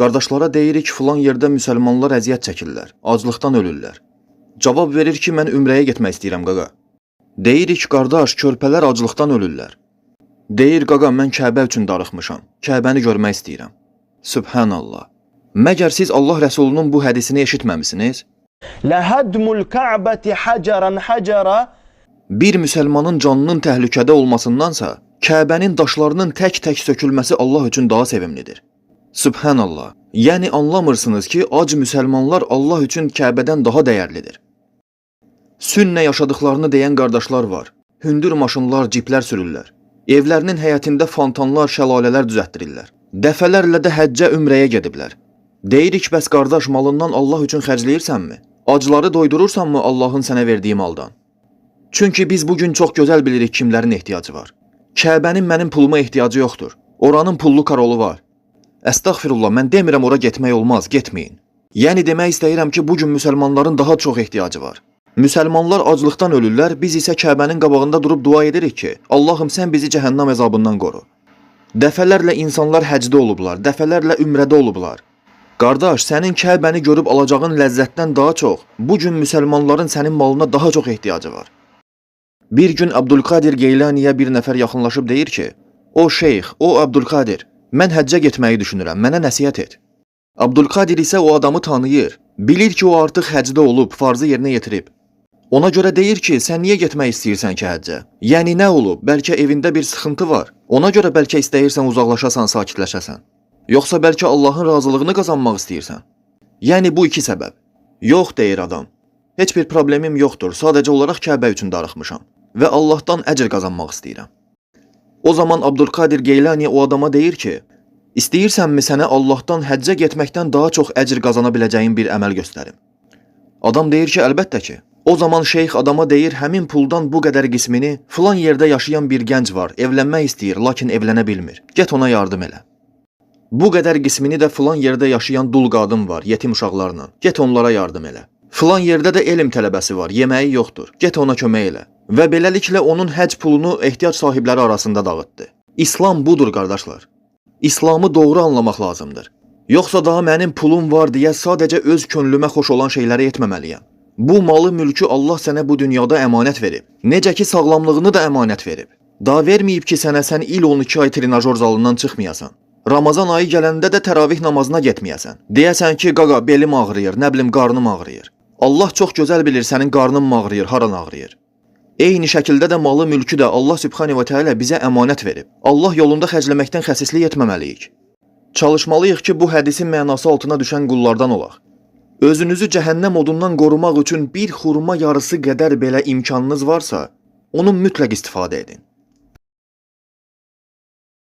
Qardaşlara deyirik filan yerdə müsəlmanlar əziyyət çəkirlər, aclıqdan ölürlər. Cavab verir ki, mən ümrəyə getmək istəyirəm qaqa. Deyirik qardaş, körpələr aclıqdan ölürlər. Deyir qaqa, mən Kəbə üçün darıxmışam, Kəbəni görmək istəyirəm. Sübhanallah. Məgər siz Allah Rəsulunun bu hədisini eşitməmisiniz? Ləhədmul Kəbəti həcərən həcərə. Bir müsəlmanın canının təhlükədə olmasındansa, Kəbənin daşlarının tək-tək sökülməsi Allah üçün daha sevimlidir. Sübhanallah. Yəni anlamırsınız ki, ac müsəlmanlar Allah üçün Kəbədən daha dəyərlidir. Sünnə yaşadıklarını deyən qardaşlar var. Hündür maşınlar, ciplər sürürlər. Evlərinin həyətində fontanlar, şəlalələr düzəltdirirlər. Dəfələrlə də həccə, ümrəyə gediblər. Deyirik, bəs qardaş, malından Allah üçün xərcləyirsənmi? Acları doydurursanmı Allahın sənə verdiyi maldan? Çünki biz bugün çox gözəl bilirik kimlərin ehtiyacı var. Kəbənin mənim puluma ehtiyacı yoxdur. Oranın pullu karolu var. Əstəğfirullah, mən demirəm ora getmək olmaz, getməyin. Yəni demək istəyirəm ki, bugün müsəlmanların daha çox ehtiyacı var. Müsəlmanlar aclıqdan ölürlər, biz isə Kəbənin qabağında durub dua edirik ki, Allahım sən bizi cəhənnəm əzabından qoru. Dəfələrlə insanlar həcdə olublar, dəfələrlə ümrədə olublar. Qardaş, sənin Kəbəni görüb alacağın ləzzətdən daha çox, bugün müsəlmanların sənin malına daha çox ehtiyacı var. Bir gün Abdülkadir Geylaniyə bir nəfər yaxınlaşıb deyir ki, o şeyx, o Abdülkadir, mən həccə getməyi düşünürəm, mənə nəsihət et. Abdülkadir isə o adamı tanıyır, bilir ki, o artıq həcdə olub, farzı yerinə yetirib. Ona görə deyir ki, sən niyə getmək istəyirsən ki həccə? Yəni nə olub, bəlkə evində bir sıxıntı var, ona görə bəlkə istəyirsən uzaqlaşasan, sakitləşəsən. Yoxsa bəlkə Allahın razılığını qazanmaq istəyirsən? Yəni bu iki səbəb. Yox, deyir adam, heç bir problemim yoxdur, sadəcə olaraq Kəbə üçün darıxmışam və Allahdan əcr qazanmaq istəyirəm. O zaman Abdülkadir Geylani o adama deyir ki, istəyirsənmi sənə Allahdan həccə getməkdən daha çox əcr qazana biləcəyin bir əməl göstərim? Adam deyir ki, əlbəttə ki. O zaman şeyx adama deyir, həmin puldan bu qədər qismini filan yerdə yaşayan bir gənc var, evlənmək istəyir, lakin evlənə bilmir. Get ona yardım elə. Bu qədər qismini də filan yerdə yaşayan dul qadın var, yetim uşaqlarla. Get onlara yardım elə. Filan yerdə də elm tələbəsi var, yeməyi yoxdur. Get ona kömək elə. Və beləliklə onun həcc pulunu ehtiyac sahibləri arasında dağıtdı. İslam budur, qardaşlar. İslamı doğru anlamaq lazımdır. Yoxsa daha mənim pulum var deyə sadəcə öz könlümə xoş olan şeyləri etməməliyəm. Bu malı mülkü Allah sənə bu dünyada əmanət verib. Necə ki sağlamlığını da əmanət verib. Daha verməyib ki sənə sən il 12 ay trenajör zalından çıxmayasan. Ramazan ayı gələndə də təravih namazına getməyəsən. Deyəsən ki, qaqa belim ağrıyır, nə bilim qarnım ağrıyır. Allah çox gözəl bilir sənin qarnın mı ağrıyır, haran ağrıyır. Eyni şəkildə də malı mülkü də Allah Sübhanahu və Teala bizə əmanət verib. Allah yolunda xərcləməkdən xəsislik etməməliyik. Çalışmalıyıq ki, bu hədisin mənası altına düşən qullardan olaq. Özünüzü cəhənnəm odundan qorumaq üçün bir xurma yarısı qədər belə imkanınız varsa, onu mütləq istifadə edin.